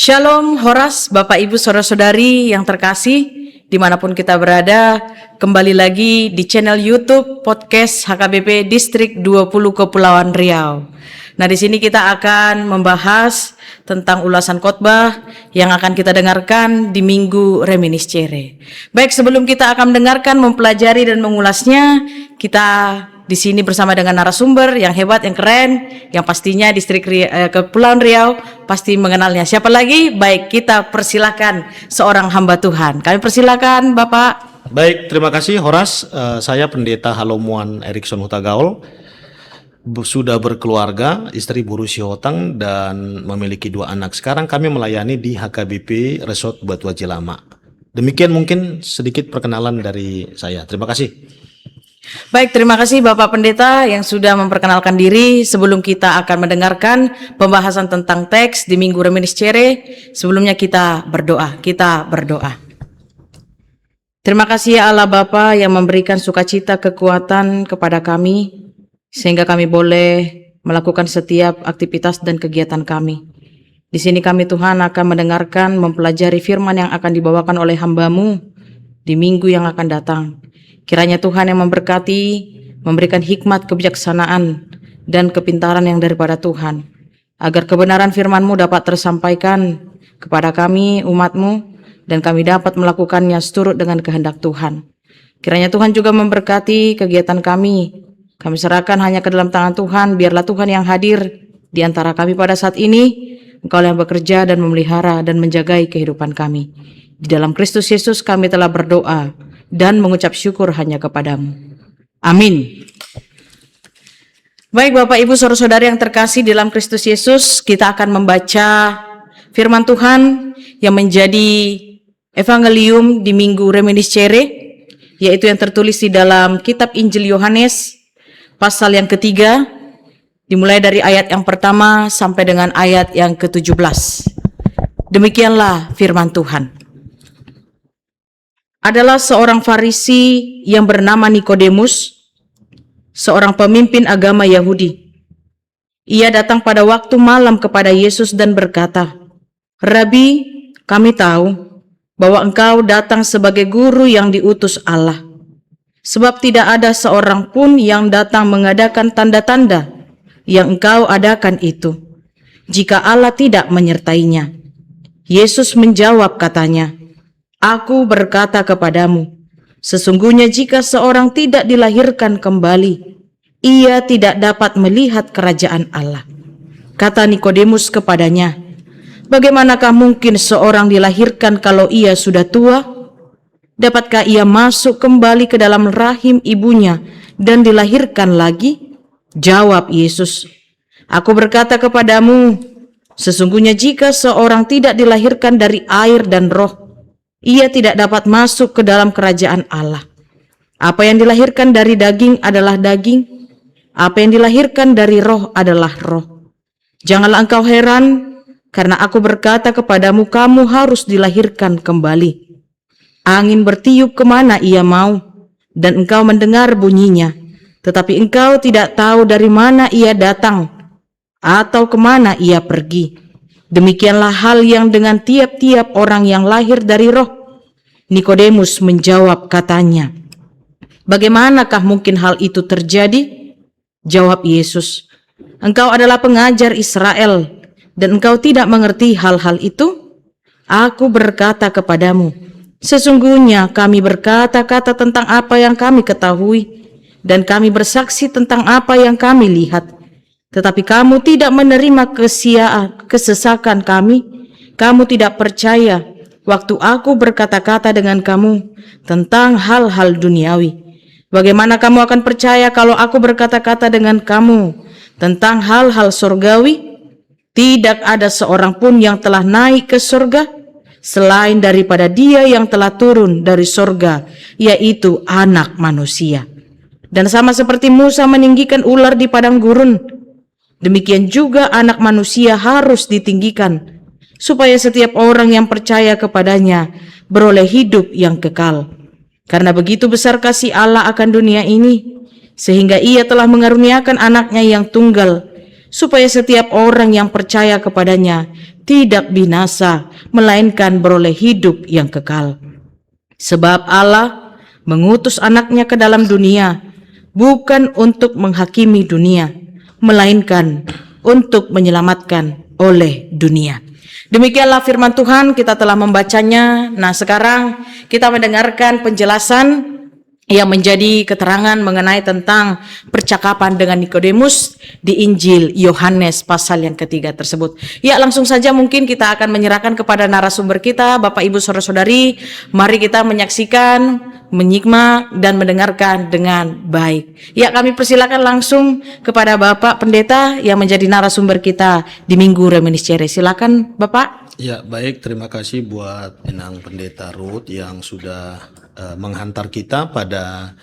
Shalom, Horas, Bapak Ibu Saudara-saudari yang terkasih, dimanapun kita berada, kembali lagi di channel YouTube Podcast HKBP Distrik 20 Kepulauan Riau. Nah, di sini kita akan membahas tentang ulasan khotbah yang akan kita dengarkan di Minggu Reminiscere. Baik, sebelum kita akan mendengarkan, mempelajari dan mengulasnya, kita di sini bersama dengan narasumber yang hebat, yang keren, yang pastinya distrik Kepulauan Riau pasti mengenalnya. Siapa lagi? Baik, kita persilakan seorang hamba Tuhan. Kami persilakan Bapak. Baik, terima kasih Horas. Saya Pendeta Halomuan Erikson Hutagaul. Sudah berkeluarga, istri Buru Siotang dan memiliki 2 anak. Sekarang kami melayani di HKBP Resort Batu Haji Lama. Demikian mungkin sedikit perkenalan dari saya. Terima kasih. Baik, terima kasih Bapak Pendeta yang sudah memperkenalkan diri. Sebelum kita akan mendengarkan pembahasan tentang teks di Minggu Reminiscere, sebelumnya kita berdoa. Terima kasih ya Allah Bapa yang memberikan sukacita kekuatan kepada kami, sehingga kami boleh melakukan setiap aktivitas dan kegiatan kami. Di sini kami Tuhan akan mendengarkan, mempelajari firman yang akan dibawakan oleh hamba-Mu di minggu yang akan datang. Kiranya Tuhan yang memberkati, memberikan hikmat, kebijaksanaan, dan kepintaran yang daripada Tuhan, agar kebenaran firman-Mu dapat tersampaikan kepada kami, umat-Mu, dan kami dapat melakukannya seturut dengan kehendak Tuhan. Kiranya Tuhan juga memberkati kegiatan kami. Kami serahkan hanya ke dalam tangan Tuhan. Biarlah Tuhan yang hadir di antara kami pada saat ini. Engkau yang bekerja dan memelihara dan menjagai kehidupan kami. Di dalam Kristus Yesus kami telah berdoa dan mengucap syukur hanya kepadamu. Amin. Baik Bapak Ibu Saudara-saudari yang terkasih dalam Kristus Yesus, kita akan membaca firman Tuhan yang menjadi evangelium di Minggu Reminiscere, yaitu yang tertulis di dalam kitab Injil Yohanes pasal yang ketiga, dimulai dari ayat yang pertama sampai dengan ayat yang ke-17. Demikianlah firman Tuhan. Adalah seorang Farisi yang bernama Nikodemus, seorang pemimpin agama Yahudi. Ia datang pada waktu malam kepada Yesus dan berkata, "Rabi, kami tahu bahwa engkau datang sebagai guru yang diutus Allah. Sebab tidak ada seorang pun yang datang mengadakan tanda-tanda yang engkau adakan itu, jika Allah tidak menyertainya." Yesus menjawab katanya, "Aku berkata kepadamu, sesungguhnya jika seorang tidak dilahirkan kembali, ia tidak dapat melihat kerajaan Allah." Kata Nikodemus kepadanya, "Bagaimanakah mungkin seorang dilahirkan kalau ia sudah tua? Dapatkah ia masuk kembali ke dalam rahim ibunya dan dilahirkan lagi?" Jawab Yesus, "Aku berkata kepadamu, sesungguhnya jika seorang tidak dilahirkan dari air dan roh, ia tidak dapat masuk ke dalam kerajaan Allah. Apa yang dilahirkan dari daging adalah daging, apa yang dilahirkan dari roh adalah roh. Janganlah engkau heran, karena aku berkata kepadamu, kamu harus dilahirkan kembali. Angin bertiup kemana ia mau, dan engkau mendengar bunyinya, tetapi engkau tidak tahu dari mana ia datang, atau kemana ia pergi. Demikianlah hal yang dengan tiap-tiap orang yang lahir dari roh." Nikodemus menjawab katanya, "Bagaimanakah mungkin hal itu terjadi?" Jawab Yesus, "Engkau adalah pengajar Israel, dan engkau tidak mengerti hal-hal itu? Aku berkata kepadamu, sesungguhnya kami berkata-kata tentang apa yang kami ketahui, dan kami bersaksi tentang apa yang kami lihat. Tetapi kamu tidak menerima kesesakan kami. Kamu tidak percaya waktu aku berkata-kata dengan kamu tentang hal-hal duniawi. Bagaimana kamu akan percaya kalau aku berkata-kata dengan kamu tentang hal-hal surgawi? Tidak ada seorang pun yang telah naik ke surga selain daripada Dia yang telah turun dari surga, yaitu Anak Manusia. Dan sama seperti Musa meninggikan ular di padang gurun, demikian juga Anak Manusia harus ditinggikan, supaya setiap orang yang percaya kepadanya beroleh hidup yang kekal. Karena begitu besar kasih Allah akan dunia ini, sehingga Ia telah mengaruniakan anaknya yang tunggal, supaya setiap orang yang percaya kepadanya tidak binasa, melainkan beroleh hidup yang kekal. Sebab Allah mengutus anaknya ke dalam dunia, bukan untuk menghakimi dunia, melainkan untuk menyelamatkan oleh dunia. Demikianlah firman Tuhan, kita telah membacanya. Nah, sekarang kita mendengarkan penjelasan yang menjadi keterangan mengenai tentang percakapan dengan Nikodemus di Injil Yohanes pasal yang ketiga tersebut. Ya, langsung saja mungkin kita akan menyerahkan kepada narasumber kita, Bapak Ibu Saudara-saudari. Mari kita menyaksikan, menyimak, dan mendengarkan dengan baik. Ya, kami persilakan langsung kepada Bapak Pendeta yang menjadi narasumber kita di Minggu Reminiscere. Silakan Bapak. Ya, baik. Terima kasih buat Inang Pendeta Ruth yang sudah menghantar kita pada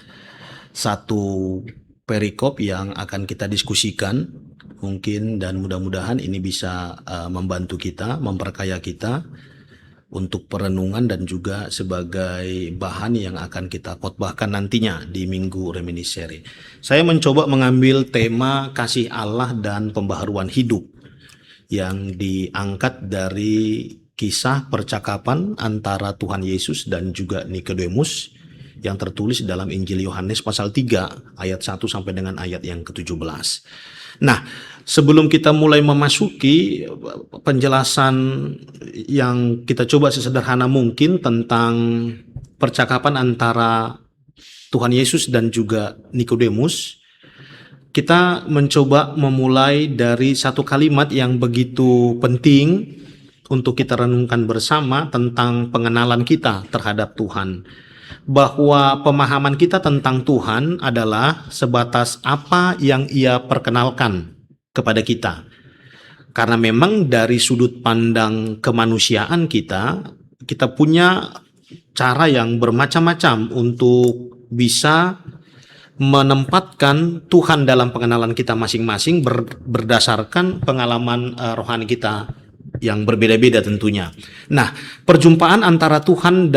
satu perikop yang akan kita diskusikan mungkin, dan mudah-mudahan ini bisa membantu kita, memperkaya kita untuk perenungan dan juga sebagai bahan yang akan kita khotbahkan nantinya di Minggu Reminiscere. Saya mencoba mengambil tema kasih Allah dan pembaharuan hidup yang diangkat dari kisah percakapan antara Tuhan Yesus dan juga Nikodemus yang tertulis dalam Injil Yohanes pasal 3 ayat 1 sampai dengan ayat yang ke-17. Nah, sebelum kita mulai memasuki penjelasan yang kita coba sesederhana mungkin tentang percakapan antara Tuhan Yesus dan juga Nikodemus, kita mencoba memulai dari satu kalimat yang begitu penting untuk kita renungkan bersama tentang pengenalan kita terhadap Tuhan. Bahwa pemahaman kita tentang Tuhan adalah sebatas apa yang Ia perkenalkan kepada kita. Karena memang dari sudut pandang kemanusiaan kita punya cara yang bermacam-macam untuk bisa menempatkan Tuhan dalam pengenalan kita masing-masing berdasarkan pengalaman rohani kita yang berbeda-beda tentunya. Nah, perjumpaan antara Tuhan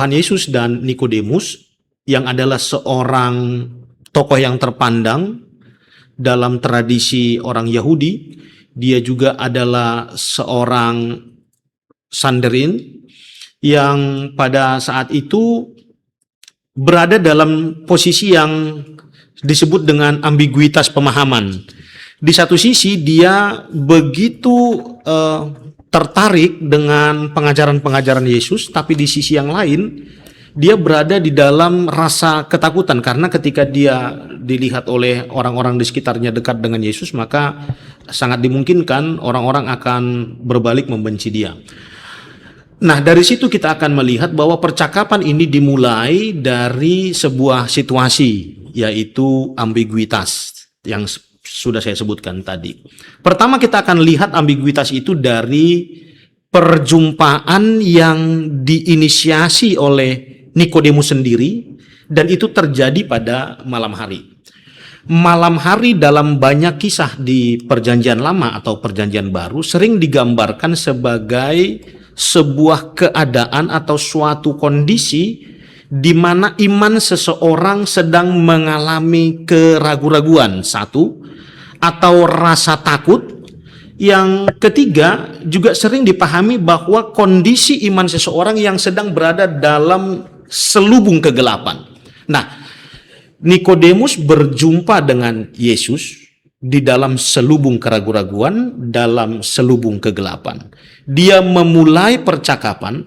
Yesus dan Nikodemus yang adalah seorang tokoh yang terpandang dalam tradisi orang Yahudi, dia juga adalah seorang Sanhedrin yang pada saat itu berada dalam posisi yang disebut dengan ambiguitas pemahaman. Di satu sisi dia begitu tertarik dengan pengajaran-pengajaran Yesus, tapi di sisi yang lain dia berada di dalam rasa ketakutan karena ketika dia dilihat oleh orang-orang di sekitarnya dekat dengan Yesus, maka sangat dimungkinkan orang-orang akan berbalik membenci dia. Nah, dari situ kita akan melihat bahwa percakapan ini dimulai dari sebuah situasi, yaitu ambiguitas yang sudah saya sebutkan tadi. Pertama kita akan lihat ambiguitas itu dari perjumpaan yang diinisiasi oleh Nikodemus sendiri, dan itu terjadi pada malam hari. Malam hari dalam banyak kisah di Perjanjian Lama atau Perjanjian Baru sering digambarkan sebagai sebuah keadaan atau suatu kondisi di mana iman seseorang sedang mengalami keraguan-raguan, satu, atau rasa takut. Yang ketiga, juga sering dipahami bahwa kondisi iman seseorang yang sedang berada dalam selubung kegelapan. Nah, Nikodemus berjumpa dengan Yesus di dalam selubung keraguan-raguan, dalam selubung kegelapan. Dia memulai percakapan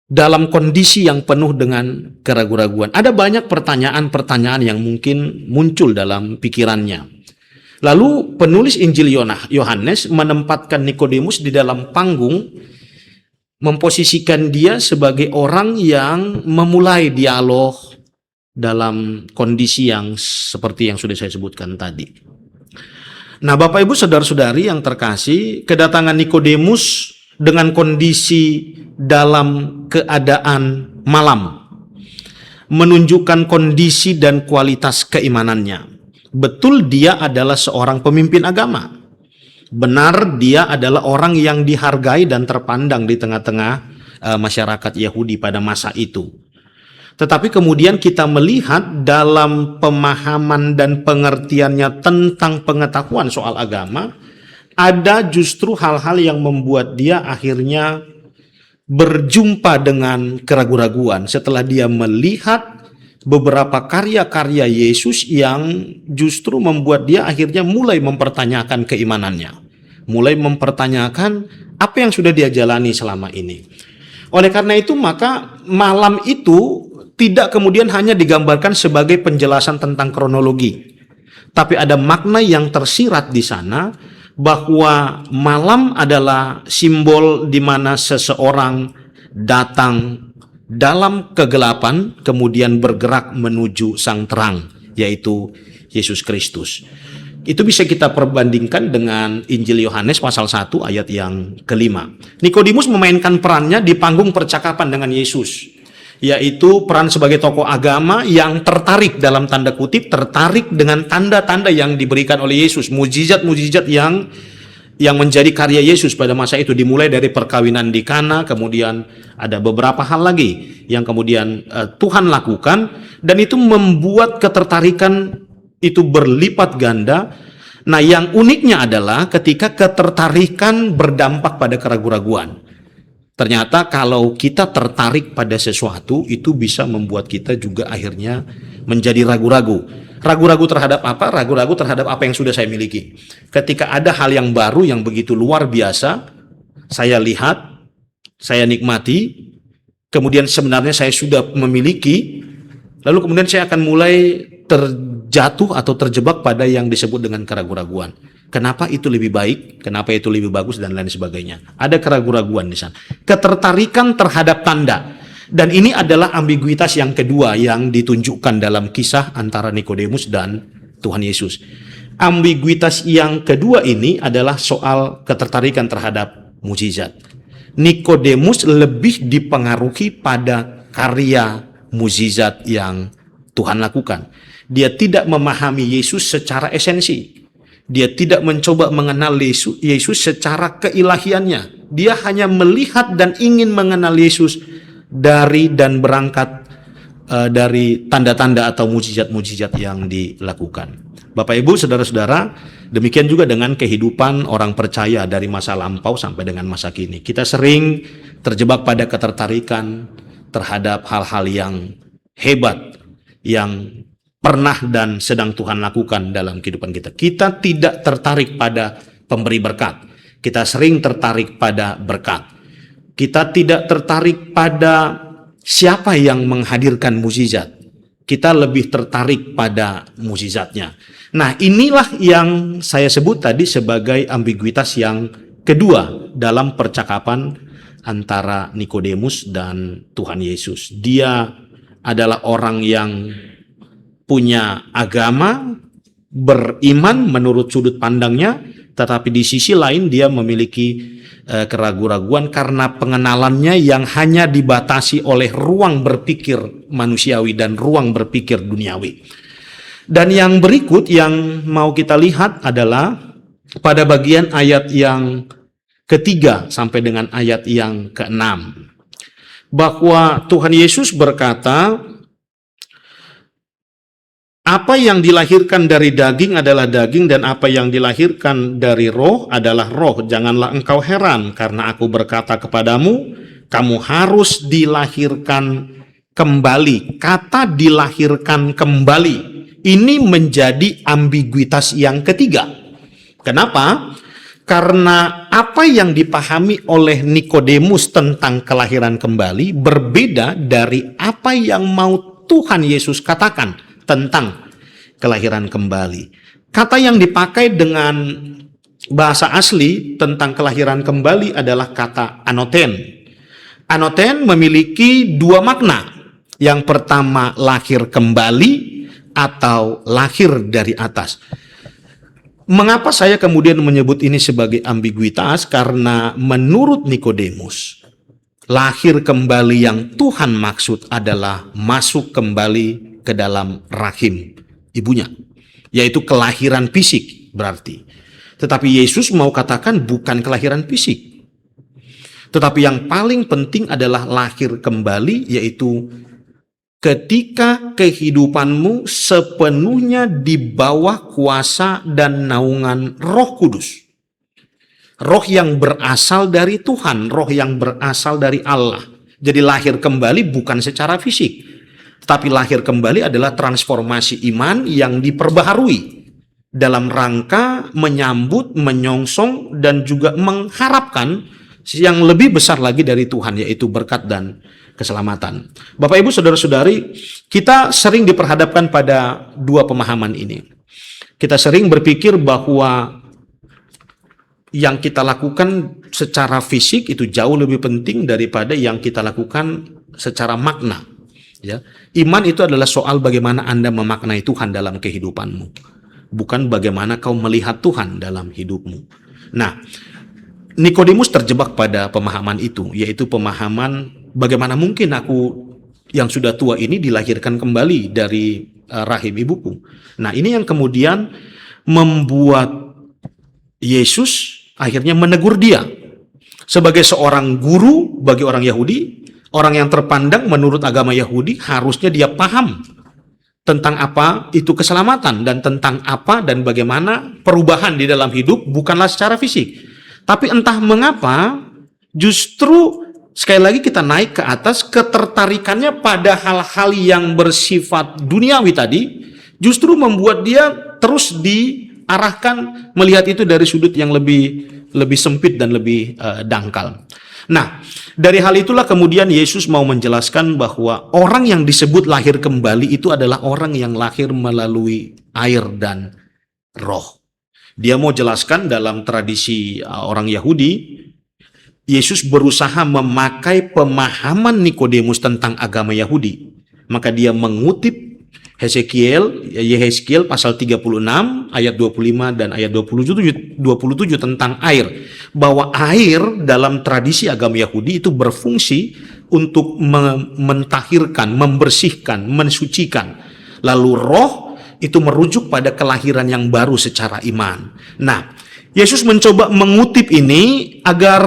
dalam kondisi yang penuh dengan keraguan-raguan. Ada banyak pertanyaan-pertanyaan yang mungkin muncul dalam pikirannya. Lalu penulis Injil Yohanes menempatkan Nikodemus di dalam panggung, memposisikan dia sebagai orang yang memulai dialog dalam kondisi yang seperti yang sudah saya sebutkan tadi. Nah, Bapak Ibu Saudara-saudari yang terkasih, kedatangan Nikodemus dengan kondisi dalam keadaan malam menunjukkan kondisi dan kualitas keimanannya. Betul, dia adalah seorang pemimpin agama. Benar, dia adalah orang yang dihargai dan terpandang di tengah-tengah masyarakat Yahudi pada masa itu. Tetapi kemudian kita melihat dalam pemahaman dan pengertiannya tentang pengetahuan soal agama, ada justru hal-hal yang membuat dia akhirnya berjumpa dengan keraguan-raguan setelah dia melihat beberapa karya-karya Yesus yang justru membuat dia akhirnya mulai mempertanyakan keimanannya, mulai mempertanyakan apa yang sudah dia jalani selama ini. Oleh karena itu, maka malam itu tidak kemudian hanya digambarkan sebagai penjelasan tentang kronologi, tapi ada makna yang tersirat di sana bahwa malam adalah simbol di mana seseorang datang dalam kegelapan kemudian bergerak menuju sang terang, yaitu Yesus Kristus. Itu bisa kita perbandingkan dengan Injil Yohanes pasal 1 ayat yang kelima. Nikodemus memainkan perannya di panggung percakapan dengan Yesus, yaitu peran sebagai tokoh agama yang tertarik, dalam tanda kutip, tertarik dengan tanda-tanda yang diberikan oleh Yesus, mujizat-mujizat yang menjadi karya Yesus pada masa itu, dimulai dari perkawinan di Kana, kemudian ada beberapa hal lagi yang kemudian Tuhan lakukan, dan itu membuat ketertarikan itu berlipat ganda. Nah, yang uniknya adalah ketika ketertarikan berdampak pada keraguan-raguan. Ternyata kalau kita tertarik pada sesuatu, itu bisa membuat kita juga akhirnya menjadi ragu-ragu. Ragu-ragu terhadap apa? Ragu-ragu terhadap apa yang sudah saya miliki. Ketika ada hal yang baru yang begitu luar biasa, saya lihat, saya nikmati, kemudian sebenarnya saya sudah memiliki, lalu kemudian saya akan mulai terjatuh atau terjebak pada yang disebut dengan keraguan-raguan. Kenapa itu lebih baik? Kenapa itu lebih bagus? Dan lain sebagainya. Ada keraguan-raguan di sana. Ketertarikan terhadap tanda. Dan ini adalah ambiguitas yang kedua yang ditunjukkan dalam kisah antara Nikodemus dan Tuhan Yesus. Ambiguitas yang kedua ini adalah soal ketertarikan terhadap mukjizat. Nikodemus lebih dipengaruhi pada karya mukjizat yang Tuhan lakukan. Dia tidak memahami Yesus secara esensi. Dia tidak mencoba mengenal Yesus secara keilahiannya. Dia hanya melihat dan ingin mengenal Yesus dari dan berangkat dari tanda-tanda atau mujizat-mujizat yang dilakukan. Bapak Ibu, saudara-saudara, demikian juga dengan kehidupan orang percaya dari masa lampau sampai dengan masa kini. Kita sering terjebak pada ketertarikan terhadap hal-hal yang hebat yang pernah dan sedang Tuhan lakukan dalam kehidupan kita. Kita tidak tertarik pada pemberi berkat. Kita sering tertarik pada berkat. Kita tidak tertarik pada siapa yang menghadirkan mukjizat. Kita lebih tertarik pada mukjizatnya. Nah, inilah yang saya sebut tadi sebagai ambiguitas yang kedua dalam percakapan antara Nikodemus dan Tuhan Yesus. Dia adalah orang yang punya agama, beriman menurut sudut pandangnya, tetapi di sisi lain dia memiliki keraguan-raguan karena pengenalannya yang hanya dibatasi oleh ruang berpikir manusiawi dan ruang berpikir duniawi. Dan yang berikut yang mau kita lihat adalah pada bagian ayat yang ketiga sampai dengan ayat yang keenam, bahwa Tuhan Yesus berkata, apa yang dilahirkan dari daging adalah daging, dan apa yang dilahirkan dari roh adalah roh. Janganlah engkau heran, karena aku berkata kepadamu, kamu harus dilahirkan kembali. Kata dilahirkan kembali ini menjadi ambiguitas yang ketiga. Kenapa? Karena apa yang dipahami oleh Nikodemus tentang kelahiran kembali berbeda dari apa yang mau Tuhan Yesus katakan tentang kelahiran kembali. Kata yang dipakai dengan bahasa asli tentang kelahiran kembali adalah kata anoten. Anoten memiliki dua makna. Yang pertama, lahir kembali atau lahir dari atas. Mengapa saya kemudian menyebut ini sebagai ambiguitas? Karena menurut Nikodemus, lahir kembali yang Tuhan maksud adalah masuk kembali ke dalam rahim ibunya, yaitu kelahiran fisik berarti. Tetapi Yesus mau katakan bukan kelahiran fisik, tetapi yang paling penting adalah lahir kembali, yaitu ketika kehidupanmu sepenuhnya di bawah kuasa dan naungan Roh Kudus. roh yang berasal dari Tuhan, roh yang berasal dari Allah. Jadi lahir kembali bukan secara fisik, tapi lahir kembali adalah transformasi iman yang diperbaharui dalam rangka menyambut, menyongsong, dan juga mengharapkan yang lebih besar lagi dari Tuhan, yaitu berkat dan keselamatan. Bapak Ibu Saudara-saudari, kita sering diperhadapkan pada dua pemahaman ini. Kita sering berpikir bahwa yang kita lakukan secara fisik itu jauh lebih penting daripada yang kita lakukan secara makna. Ya, iman itu adalah soal bagaimana Anda memaknai Tuhan dalam kehidupanmu, bukan bagaimana kau melihat Tuhan dalam hidupmu. Nah, Nikodemus terjebak pada pemahaman itu, yaitu pemahaman bagaimana mungkin aku yang sudah tua ini dilahirkan kembali dari rahim ibuku. Nah, ini yang kemudian membuat Yesus akhirnya menegur dia. Sebagai seorang guru bagi orang Yahudi, orang yang terpandang menurut agama Yahudi, harusnya dia paham tentang apa itu keselamatan dan tentang apa dan bagaimana perubahan di dalam hidup bukanlah secara fisik. Tapi entah mengapa justru sekali lagi kita naik ke atas, ketertarikannya pada hal-hal yang bersifat duniawi tadi justru membuat dia terus diarahkan melihat itu dari sudut yang lebih sempit dan lebih dangkal. Nah, dari hal itulah kemudian Yesus mau menjelaskan bahwa orang yang disebut lahir kembali itu adalah orang yang lahir melalui air dan roh. Dia mau jelaskan dalam tradisi orang Yahudi, Yesus berusaha memakai pemahaman Nikodemus tentang agama Yahudi. Maka dia mengutip Yehezkiel pasal 36 ayat 25 dan ayat 27 tentang air, bahwa air dalam tradisi agama Yahudi itu berfungsi untuk mentahirkan, membersihkan, mensucikan. Lalu roh itu merujuk pada kelahiran yang baru secara iman. Nah, Yesus mencoba mengutip ini agar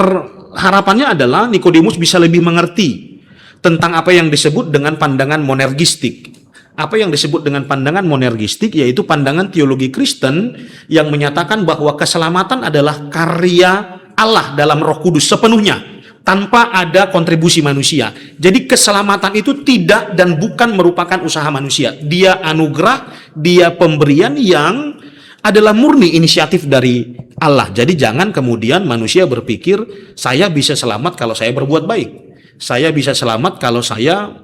harapannya adalah Nikodemus bisa lebih mengerti tentang apa yang disebut dengan pandangan monergistik. Apa yang disebut dengan pandangan monergistik yaitu pandangan teologi Kristen yang menyatakan bahwa keselamatan adalah karya Allah dalam Roh Kudus sepenuhnya, tanpa ada kontribusi manusia. Jadi keselamatan itu tidak dan bukan merupakan usaha manusia. Dia anugerah, dia pemberian yang adalah murni inisiatif dari Allah. Jadi jangan kemudian manusia berpikir saya bisa selamat kalau saya berbuat baik. Saya bisa selamat kalau saya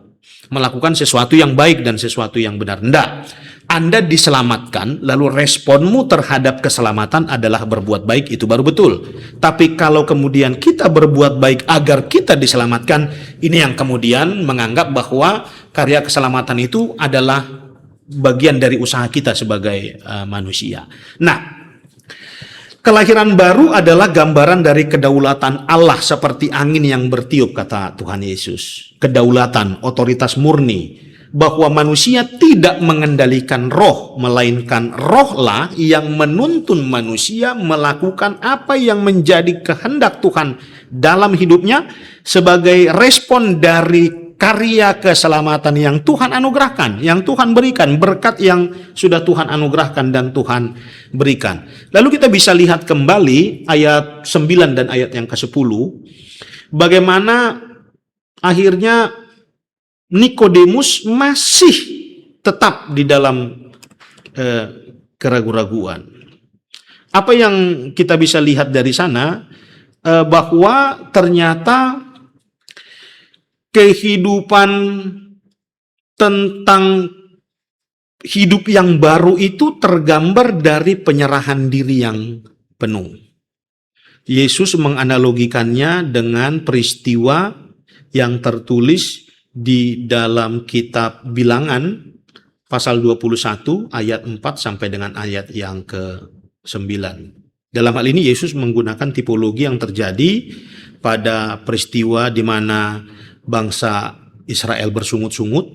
melakukan sesuatu yang baik dan sesuatu yang benar. Enggak. Anda diselamatkan, lalu responmu terhadap keselamatan adalah berbuat baik, itu baru betul. Tapi kalau kemudian kita berbuat baik agar kita diselamatkan, ini yang kemudian menganggap bahwa karya keselamatan itu adalah bagian dari usaha kita sebagai manusia. Nah, kelahiran baru adalah gambaran dari kedaulatan Allah seperti angin yang bertiup, kata Tuhan Yesus. Kedaulatan, otoritas murni, bahwa manusia tidak mengendalikan roh, melainkan rohlah yang menuntun manusia melakukan apa yang menjadi kehendak Tuhan dalam hidupnya sebagai respon dari karya keselamatan yang Tuhan anugerahkan, yang Tuhan berikan, berkat yang sudah Tuhan anugerahkan dan Tuhan berikan. Lalu kita bisa lihat kembali ayat 9 dan ayat yang ke-10, bagaimana akhirnya Nikodemus masih tetap di dalam keraguan-raguan. Apa yang kita bisa lihat dari sana, bahwa ternyata kehidupan tentang hidup yang baru itu tergambar dari penyerahan diri yang penuh. Yesus menganalogikannya dengan peristiwa yang tertulis di dalam kitab Bilangan pasal 21 ayat 4 sampai dengan ayat yang ke-9. Dalam hal ini Yesus menggunakan tipologi yang terjadi pada peristiwa di mana bangsa Israel bersungut-sungut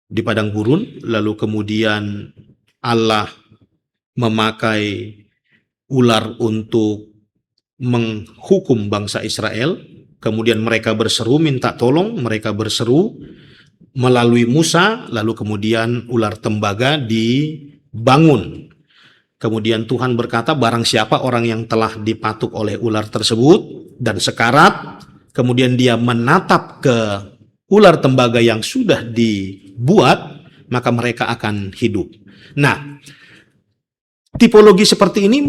di padang gurun, lalu kemudian Allah memakai ular untuk menghukum bangsa Israel. Kemudian mereka berseru minta tolong, mereka berseru melalui Musa, lalu kemudian ular tembaga dibangun. Kemudian Tuhan berkata, barang siapa orang yang telah dipatuk oleh ular tersebut dan sekarat, kemudian dia menatap ke ular tembaga yang sudah dibuat, maka mereka akan hidup. Nah, tipologi seperti ini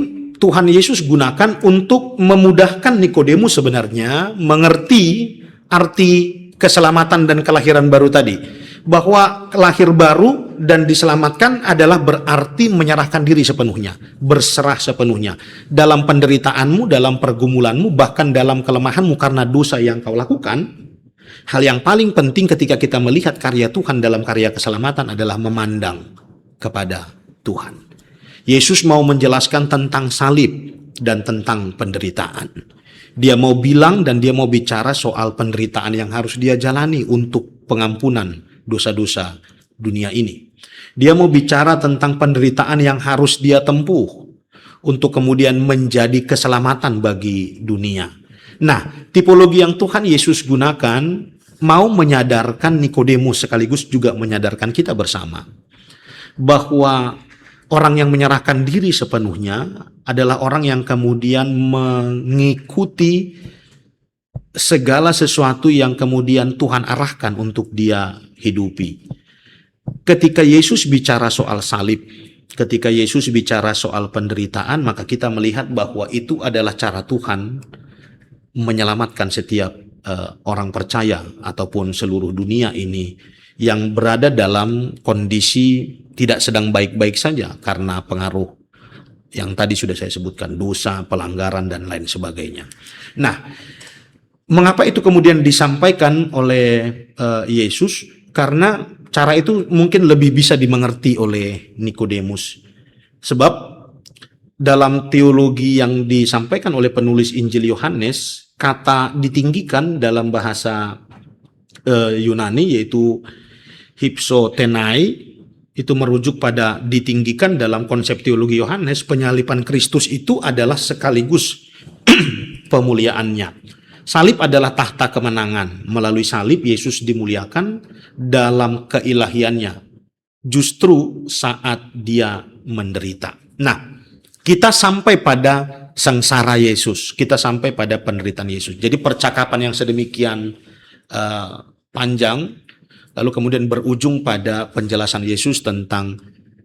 Tuhan Yesus gunakan untuk memudahkan Nikodemus sebenarnya mengerti arti keselamatan dan kelahiran baru tadi. Bahwa lahir baru dan diselamatkan adalah berarti menyerahkan diri sepenuhnya, berserah sepenuhnya. Dalam penderitaanmu, dalam pergumulanmu, bahkan dalam kelemahanmu karena dosa yang kau lakukan, hal yang paling penting ketika kita melihat karya Tuhan dalam karya keselamatan adalah memandang kepada Tuhan. Yesus mau menjelaskan tentang salib dan tentang penderitaan. Dia mau bilang dan dia mau bicara soal penderitaan yang harus dia jalani untuk pengampunan dosa-dosa dunia ini. Dia mau bicara tentang penderitaan yang harus dia tempuh untuk kemudian menjadi keselamatan bagi dunia. Nah, tipologi yang Tuhan Yesus gunakan mau menyadarkan Nikodemus sekaligus juga menyadarkan kita bersama bahwa orang yang menyerahkan diri sepenuhnya adalah orang yang kemudian mengikuti segala sesuatu yang kemudian Tuhan arahkan untuk dia hidupi. Ketika Yesus bicara soal salib, ketika Yesus bicara soal penderitaan, maka kita melihat bahwa itu adalah cara Tuhan menyelamatkan setiap orang percaya ataupun seluruh dunia ini yang berada dalam kondisi tidak sedang baik-baik saja karena pengaruh yang tadi sudah saya sebutkan, dosa, pelanggaran, dan lain sebagainya. Nah, mengapa itu kemudian disampaikan oleh Yesus? Karena cara itu mungkin lebih bisa dimengerti oleh Nikodemus. Sebab dalam teologi yang disampaikan oleh penulis Injil Yohanes, kata ditinggikan dalam bahasa Yunani yaitu hypsotenai, itu merujuk pada ditinggikan. Dalam konsep teologi Yohanes, penyalipan Kristus itu adalah sekaligus pemuliaannya. Salib adalah tahta kemenangan. Melalui salib Yesus dimuliakan dalam keilahiannya justru saat dia menderita. Nah, kita sampai pada sengsara Yesus, kita sampai pada penderitaan Yesus. Jadi percakapan yang sedemikian panjang lalu kemudian berujung pada penjelasan Yesus tentang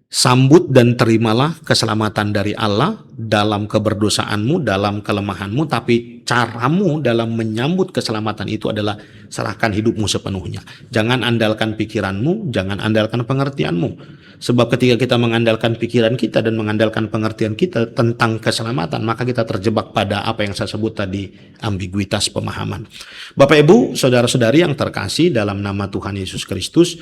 sambut dan terimalah keselamatan dari Allah dalam keberdosaanmu, dalam kelemahanmu, tapi caramu dalam menyambut keselamatan itu adalah serahkan hidupmu sepenuhnya. Jangan andalkan pikiranmu, jangan andalkan pengertianmu. Sebab ketika kita mengandalkan pikiran kita dan mengandalkan pengertian kita tentang keselamatan, maka kita terjebak pada apa yang saya sebut tadi, ambiguitas pemahaman. Bapak Ibu, saudara-saudari yang terkasih dalam nama Tuhan Yesus Kristus,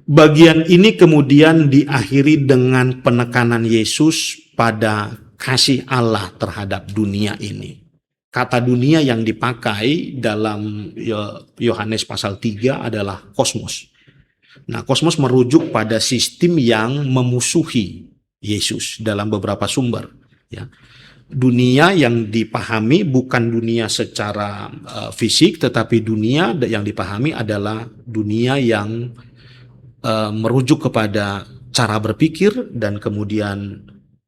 bagian ini kemudian diakhiri dengan penekanan Yesus pada kasih Allah terhadap dunia ini. Kata dunia yang dipakai dalam Yohanes pasal 3 adalah kosmos. Nah, kosmos merujuk pada sistem yang memusuhi Yesus dalam beberapa sumber. Ya. Dunia yang dipahami bukan dunia secara fisik, tetapi dunia yang dipahami adalah dunia yang merujuk kepada cara berpikir dan kemudian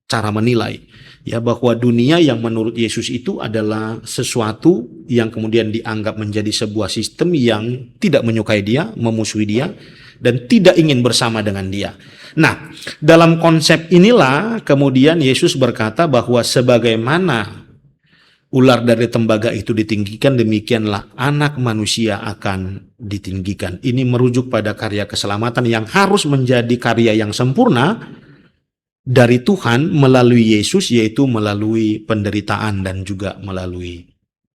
cara menilai, ya, bahwa dunia yang menurut Yesus itu adalah sesuatu yang kemudian dianggap menjadi sebuah sistem yang tidak menyukai dia, memusuhi dia, dan tidak ingin bersama dengan dia. Nah, dalam konsep inilah kemudian Yesus berkata bahwa sebagaimana ular dari tembaga itu ditinggikan, demikianlah anak manusia akan ditinggikan. Ini merujuk pada karya keselamatan yang harus menjadi karya yang sempurna dari Tuhan melalui Yesus, yaitu melalui penderitaan dan juga melalui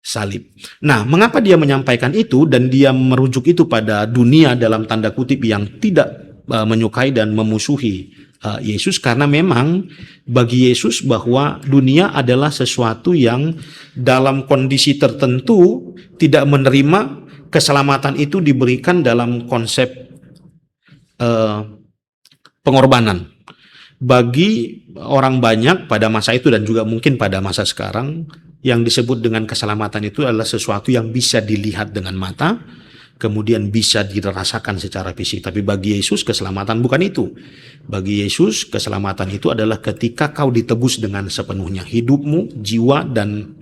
salib. Nah, mengapa dia menyampaikan itu dan dia merujuk itu pada dunia dalam tanda kutip yang tidak menyukai dan memusuhi Yesus? Karena memang bagi Yesus bahwa dunia adalah sesuatu yang dalam kondisi tertentu tidak menerima keselamatan itu diberikan dalam konsep pengorbanan. Bagi orang banyak pada masa itu dan juga mungkin pada masa sekarang, yang disebut dengan keselamatan itu adalah sesuatu yang bisa dilihat dengan mata, kemudian bisa dirasakan secara fisik. Tapi bagi Yesus keselamatan bukan itu. Bagi Yesus keselamatan itu adalah ketika kau ditebus dengan sepenuhnya. Hidupmu, jiwa, dan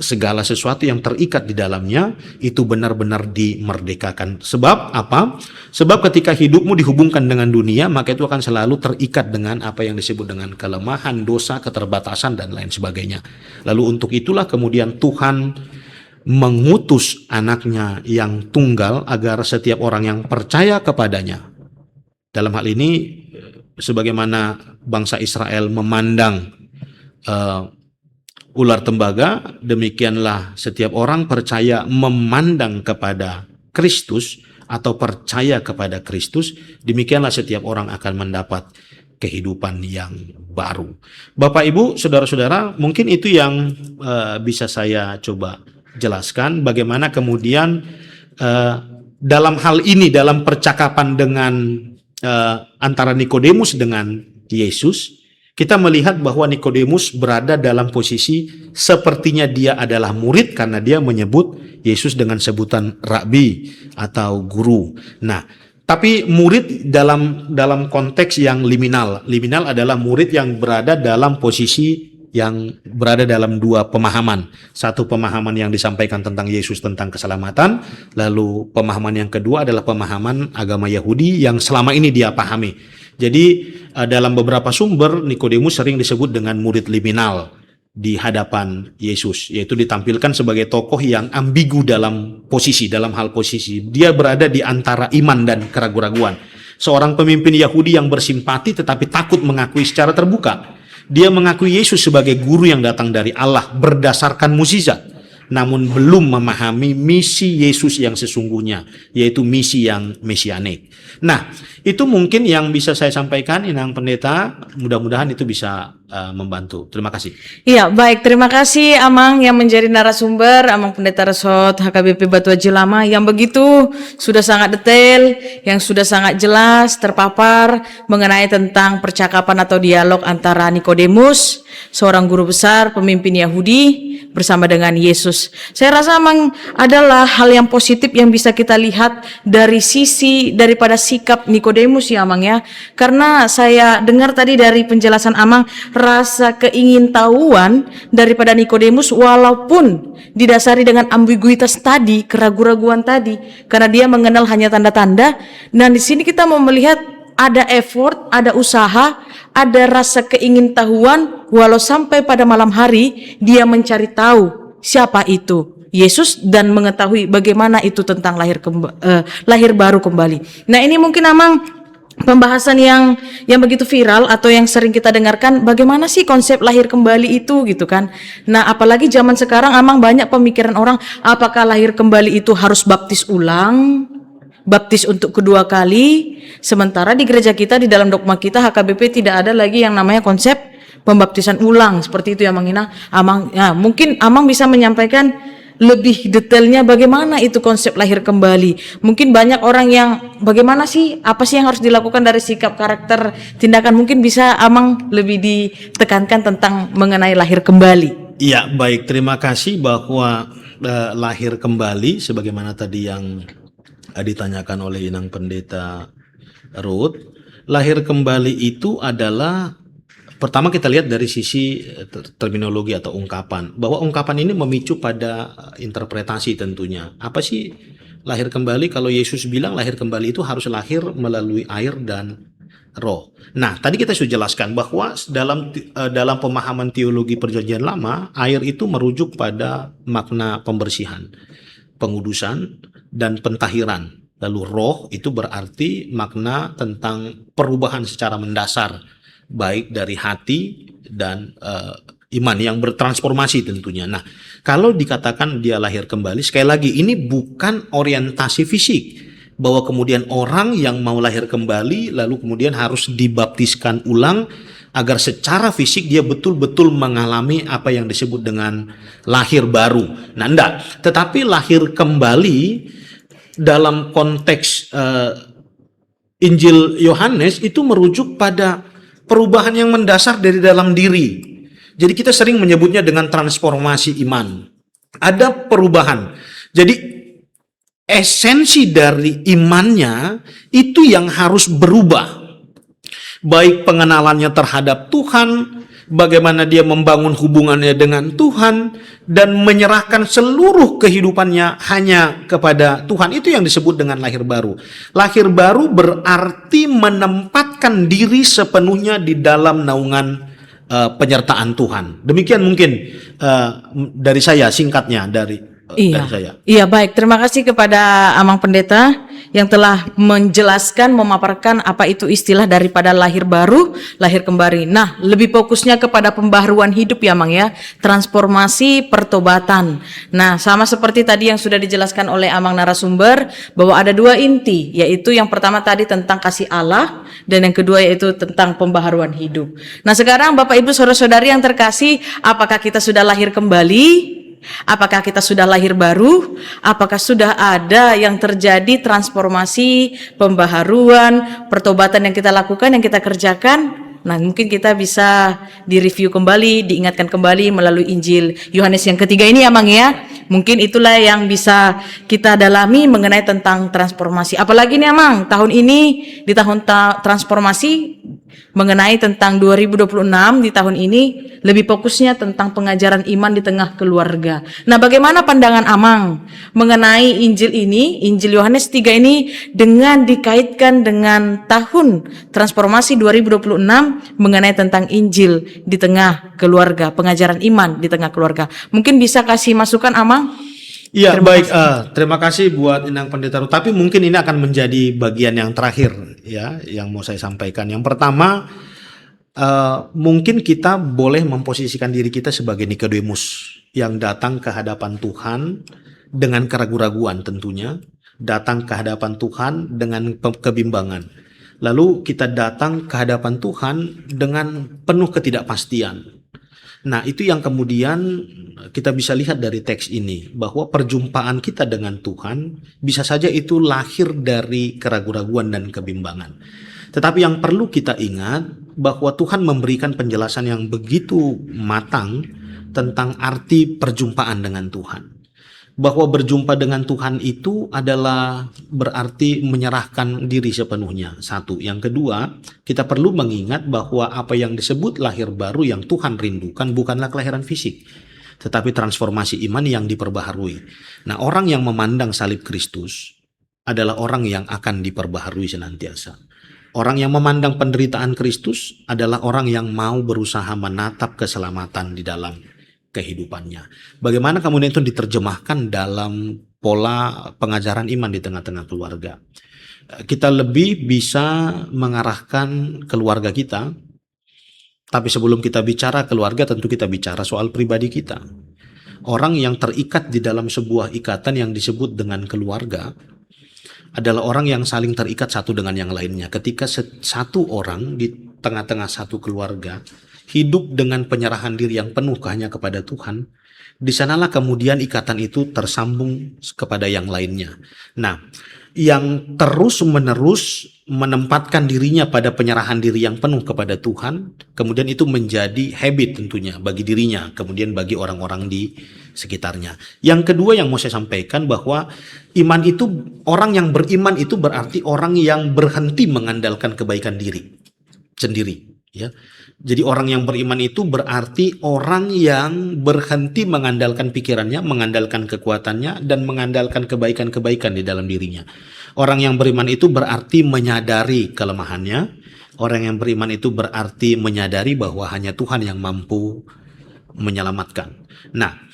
segala sesuatu yang terikat di dalamnya itu benar-benar dimerdekakan. Sebab apa? Sebab ketika hidupmu dihubungkan dengan dunia, maka itu akan selalu terikat dengan apa yang disebut dengan kelemahan, dosa, keterbatasan, dan lain sebagainya. Lalu untuk itulah kemudian Tuhan mengutus anaknya yang tunggal agar setiap orang yang percaya kepadanya. Dalam hal ini, sebagaimana bangsa Israel memandang ular tembaga, demikianlah setiap orang percaya memandang kepada Kristus atau percaya kepada Kristus, demikianlah setiap orang akan mendapat kehidupan yang baru. Bapak, Ibu, saudara-saudara, mungkin itu yang bisa saya coba jelaskan, bagaimana kemudian dalam hal ini, dalam percakapan dengan antara Nikodemus dengan Yesus, kita melihat bahwa Nikodemus berada dalam posisi sepertinya dia adalah murid karena dia menyebut Yesus dengan sebutan Rabi atau guru. Nah, tapi murid dalam konteks yang liminal. Liminal adalah murid yang berada dalam posisi yang berada dalam dua pemahaman. Satu pemahaman yang disampaikan tentang Yesus tentang keselamatan, lalu pemahaman yang kedua adalah pemahaman agama Yahudi yang selama ini dia pahami. Jadi dalam beberapa sumber Nikodemus sering disebut dengan murid liminal di hadapan Yesus, yaitu ditampilkan sebagai tokoh yang ambigu dalam hal posisi. Dia berada di antara iman dan keraguan-raguan. Seorang pemimpin Yahudi yang bersimpati tetapi takut mengakui secara terbuka. Dia mengakui Yesus sebagai guru yang datang dari Allah berdasarkan mukjizat, namun belum memahami misi Yesus yang sesungguhnya, yaitu misi yang mesianik. Nah, itu mungkin yang bisa saya sampaikan, Inang Pendeta. Mudah-mudahan itu bisa membantu. Terima kasih. Iya, baik. Terima kasih Amang yang menjadi narasumber, Amang Pendeta Resort HKBP Batu Haji Lama yang begitu sudah sangat detail, yang sudah sangat jelas terpapar mengenai tentang percakapan atau dialog antara Nikodemus, seorang guru besar pemimpin Yahudi, bersama dengan Yesus. Saya rasa Amang adalah hal yang positif yang bisa kita lihat dari sisi daripada sikap Nikodemus ya Amang ya. Karena saya dengar tadi dari penjelasan Amang, rasa keingintahuan daripada Nikodemus walaupun didasari dengan ambiguitas tadi, keraguan-raguan tadi, karena dia mengenal hanya tanda-tanda. Dan di sini kita mau melihat ada effort, ada usaha, ada rasa keingintahuan, walau sampai pada malam hari dia mencari tahu siapa itu Yesus dan mengetahui bagaimana itu tentang lahir baru kembali. Nah, ini mungkin Amang pembahasan yang begitu viral atau yang sering kita dengarkan, bagaimana sih konsep lahir kembali itu gitu kan. Nah, apalagi zaman sekarang Amang banyak pemikiran orang, apakah lahir kembali itu harus baptis ulang, baptis untuk kedua kali, sementara di gereja kita, di dalam dogma kita HKBP tidak ada lagi yang namanya konsep pembaptisan ulang seperti itu ya Mang Ina. Mungkin Amang bisa menyampaikan lebih detailnya bagaimana itu konsep lahir kembali. Mungkin banyak orang yang bagaimana sih, apa sih yang harus dilakukan dari sikap, karakter, tindakan, mungkin bisa Amang lebih ditekankan tentang mengenai lahir kembali. Iya, baik, terima kasih bahwa lahir kembali sebagaimana tadi yang ditanyakan oleh Inang Pendeta Ruth, lahir kembali itu adalah, pertama kita lihat dari sisi terminologi atau ungkapan, bahwa ungkapan ini memicu pada interpretasi tentunya. Apa sih lahir kembali? Kalau Yesus bilang lahir kembali itu harus lahir melalui air dan roh. Nah, tadi kita sudah jelaskan bahwa dalam pemahaman teologi Perjanjian Lama, air itu merujuk pada makna pembersihan, pengudusan, dan pentahiran. Lalu roh itu berarti makna tentang perubahan secara mendasar, baik dari hati dan iman yang bertransformasi tentunya. Nah, kalau dikatakan dia lahir kembali, sekali lagi ini bukan orientasi fisik, bahwa kemudian orang yang mau lahir kembali lalu kemudian harus dibaptiskan ulang agar secara fisik dia betul-betul mengalami apa yang disebut dengan lahir baru. Nah, enggak. Tetapi lahir kembali dalam konteks Injil Yohanes itu merujuk pada perubahan yang mendasar dari dalam diri. Jadi kita sering menyebutnya dengan transformasi iman. Ada perubahan. Jadi esensi dari imannya itu yang harus berubah. Baik pengenalannya terhadap Tuhan, bagaimana dia membangun hubungannya dengan Tuhan, dan menyerahkan seluruh kehidupannya hanya kepada Tuhan. Itu yang disebut dengan lahir baru. Lahir baru berarti menempatkan diri sepenuhnya di dalam naungan penyertaan Tuhan. Demikian mungkin dari saya, singkatnya dari saya. Iya, baik. Terima kasih kepada Amang Pendeta yang telah menjelaskan, memaparkan apa itu istilah daripada lahir baru, lahir kembali. Nah, lebih fokusnya kepada pembaharuan hidup ya, Mang ya. Transformasi, pertobatan. Nah, sama seperti tadi yang sudah dijelaskan oleh Amang narasumber, bahwa ada dua inti, yaitu yang pertama tadi tentang kasih Allah, dan yang kedua yaitu tentang pembaharuan hidup. Nah, sekarang Bapak Ibu Saudara-saudari yang terkasih, apakah kita sudah lahir kembali? Apakah kita sudah lahir baru? Apakah sudah ada yang terjadi transformasi, pembaharuan, pertobatan yang kita lakukan, yang kita kerjakan? Nah, mungkin kita bisa direview kembali, diingatkan kembali melalui Injil Yohanes yang ketiga ini ya, Mang ya. Mungkin itulah yang bisa kita dalami mengenai tentang transformasi. Apalagi nih, Mang, tahun ini di tahun transformasi mengenai tentang 2026 di tahun ini lebih fokusnya tentang pengajaran iman di tengah keluarga. Nah, bagaimana pandangan Amang mengenai Injil ini, Injil Yohanes 3 ini dengan dikaitkan dengan tahun transformasi 2026 mengenai tentang Injil di tengah keluarga, pengajaran iman di tengah keluarga. Mungkin bisa kasih masukan Amang? Iya, baik. Terima kasih buat Inang Pendeta. Tapi mungkin ini akan menjadi bagian yang terakhir ya, yang mau saya sampaikan. Yang pertama, mungkin kita boleh memposisikan diri kita sebagai Nikodemus yang datang ke hadapan Tuhan dengan keraguan-raguan tentunya, datang ke hadapan Tuhan dengan kebimbangan. Lalu kita datang ke hadapan Tuhan dengan penuh ketidakpastian. Nah, itu yang kemudian kita bisa lihat dari teks ini, bahwa perjumpaan kita dengan Tuhan bisa saja itu lahir dari keraguan-raguan dan kebimbangan. Tetapi yang perlu kita ingat bahwa Tuhan memberikan penjelasan yang begitu matang tentang arti perjumpaan dengan Tuhan. Bahwa berjumpa dengan Tuhan itu adalah berarti menyerahkan diri sepenuhnya. Satu. Yang kedua, kita perlu mengingat bahwa apa yang disebut lahir baru yang Tuhan rindukan bukanlah kelahiran fisik, tetapi transformasi iman yang diperbaharui. Nah, orang yang memandang salib Kristus adalah orang yang akan diperbaharui senantiasa. Orang yang memandang penderitaan Kristus adalah orang yang mau berusaha menatap keselamatan di dalam kehidupannya. Bagaimana kemudian itu diterjemahkan dalam pola pengajaran iman di tengah-tengah keluarga. Kita lebih bisa mengarahkan keluarga kita, tapi sebelum kita bicara keluarga tentu kita bicara soal pribadi kita. Orang yang terikat di dalam sebuah ikatan yang disebut dengan keluarga adalah orang yang saling terikat satu dengan yang lainnya. Ketika satu orang di tengah-tengah satu keluarga hidup dengan penyerahan diri yang penuh hanya kepada Tuhan, di sanalah kemudian ikatan itu tersambung kepada yang lainnya. Nah, yang terus-menerus menempatkan dirinya pada penyerahan diri yang penuh kepada Tuhan, kemudian itu menjadi habit tentunya bagi dirinya, kemudian bagi orang-orang di sekitarnya. Yang kedua yang mau saya sampaikan bahwa iman itu, orang yang beriman itu berarti orang yang berhenti mengandalkan kebaikan diri sendiri, ya. Jadi orang yang beriman itu berarti orang yang berhenti mengandalkan pikirannya, mengandalkan kekuatannya, dan mengandalkan kebaikan-kebaikan di dalam dirinya. Orang yang beriman itu berarti menyadari kelemahannya. Orang yang beriman itu berarti menyadari bahwa hanya Tuhan yang mampu menyelamatkan. Nah,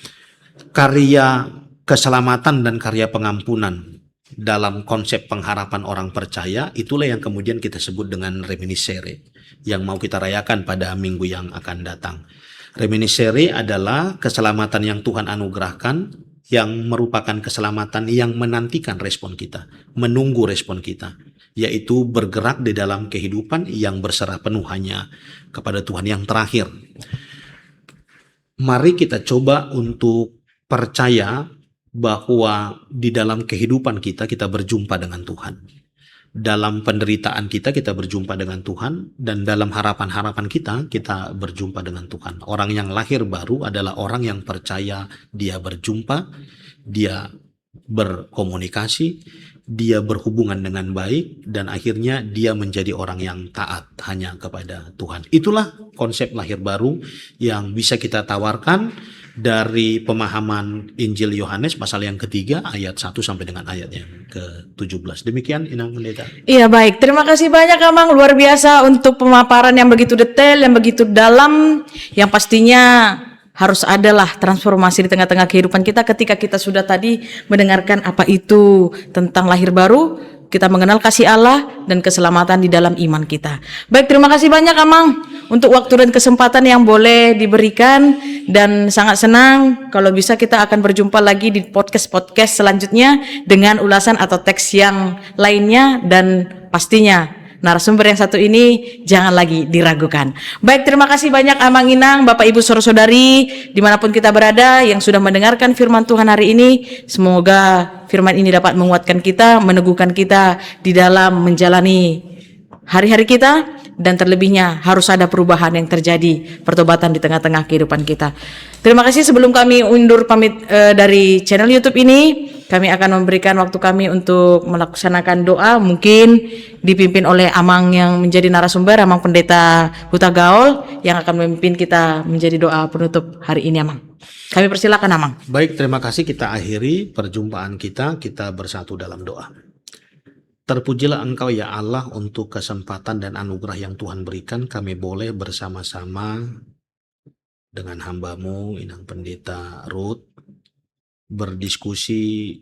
karya keselamatan dan karya pengampunan dalam konsep pengharapan orang percaya, itulah yang kemudian kita sebut dengan reminiscere, yang mau kita rayakan pada minggu yang akan datang. Reminiscere adalah keselamatan yang Tuhan anugerahkan, yang merupakan keselamatan yang menantikan respon kita, menunggu respon kita, yaitu bergerak di dalam kehidupan yang berserah penuh hanya kepada Tuhan. Yang terakhir, mari kita coba untuk percaya bahwa di dalam kehidupan kita berjumpa dengan Tuhan. Dalam penderitaan kita berjumpa dengan Tuhan, dan dalam harapan-harapan kita berjumpa dengan Tuhan. Orang yang lahir baru adalah orang yang percaya dia berjumpa, dia berkomunikasi, dia berhubungan dengan baik, dan akhirnya dia menjadi orang yang taat hanya kepada Tuhan. Itulah konsep lahir baru yang bisa kita tawarkan dari pemahaman Injil Yohanes pasal yang ketiga ayat 1 sampai dengan ayat yang ke-17. Demikian Inang Pendeta. Iya baik, terima kasih banyak Amang, luar biasa untuk pemaparan yang begitu detail, yang begitu dalam, yang pastinya harus adalah transformasi di tengah-tengah kehidupan kita ketika kita sudah tadi mendengarkan apa itu tentang lahir baru, kita mengenal kasih Allah dan keselamatan di dalam iman kita. Baik, terima kasih banyak Amang untuk waktu dan kesempatan yang boleh diberikan, dan sangat senang kalau bisa kita akan berjumpa lagi di podcast-podcast selanjutnya dengan ulasan atau teks yang lainnya, dan pastinya narasumber yang satu ini jangan lagi diragukan. Baik, terima kasih banyak Amang Inang, Bapak Ibu saudara-saudari dimanapun kita berada yang sudah mendengarkan firman Tuhan hari ini. Semoga firman ini dapat menguatkan kita, meneguhkan kita di dalam menjalani hari-hari kita, dan terlebihnya harus ada perubahan yang terjadi, pertobatan di tengah-tengah kehidupan kita. Terima kasih. Sebelum kami undur pamit dari channel YouTube ini, kami akan memberikan waktu kami untuk melaksanakan doa, mungkin dipimpin oleh Amang yang menjadi narasumber, Amang Pendeta Huta Gaul, yang akan memimpin kita menjadi doa penutup hari ini, Amang. Kami persilakan Amang. Baik, terima kasih. Kita akhiri perjumpaan kita bersatu dalam doa. Terpujilah Engkau ya Allah untuk kesempatan dan anugerah yang Tuhan berikan. Kami boleh bersama-sama dengan hamba-Mu, Inang Pendeta Ruth, berdiskusi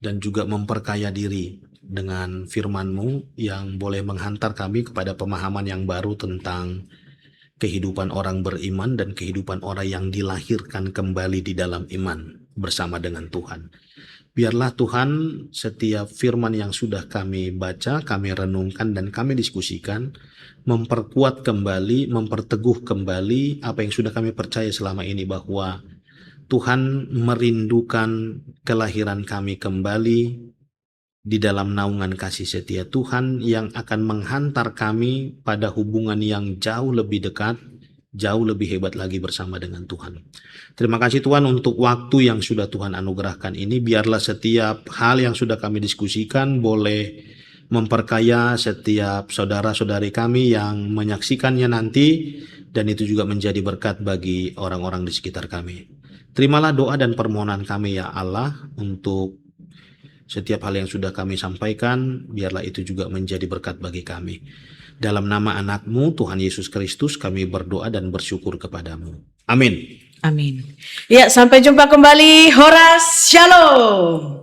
dan juga memperkaya diri dengan firman-Mu yang boleh menghantar kami kepada pemahaman yang baru tentang kehidupan orang beriman dan kehidupan orang yang dilahirkan kembali di dalam iman bersama dengan Tuhan. Biarlah Tuhan setiap firman yang sudah kami baca, kami renungkan dan kami diskusikan, memperkuat kembali, memperteguh kembali apa yang sudah kami percaya selama ini, bahwa Tuhan merindukan kelahiran kami kembali di dalam naungan kasih setia Tuhan yang akan menghantar kami pada hubungan yang jauh lebih dekat, jauh lebih hebat lagi bersama dengan Tuhan. Terima kasih Tuhan untuk waktu yang sudah Tuhan anugerahkan ini. Biarlah setiap hal yang sudah kami diskusikan boleh memperkaya setiap saudara-saudari kami yang menyaksikannya nanti, dan itu juga menjadi berkat bagi orang-orang di sekitar kami. Terimalah doa dan permohonan kami ya Allah untuk setiap hal yang sudah kami sampaikan, biarlah itu juga menjadi berkat bagi kami. Dalam nama anak-Mu Tuhan Yesus Kristus kami berdoa dan bersyukur kepadamu. Amin. Amin. Ya, sampai jumpa kembali. Horas Shalom.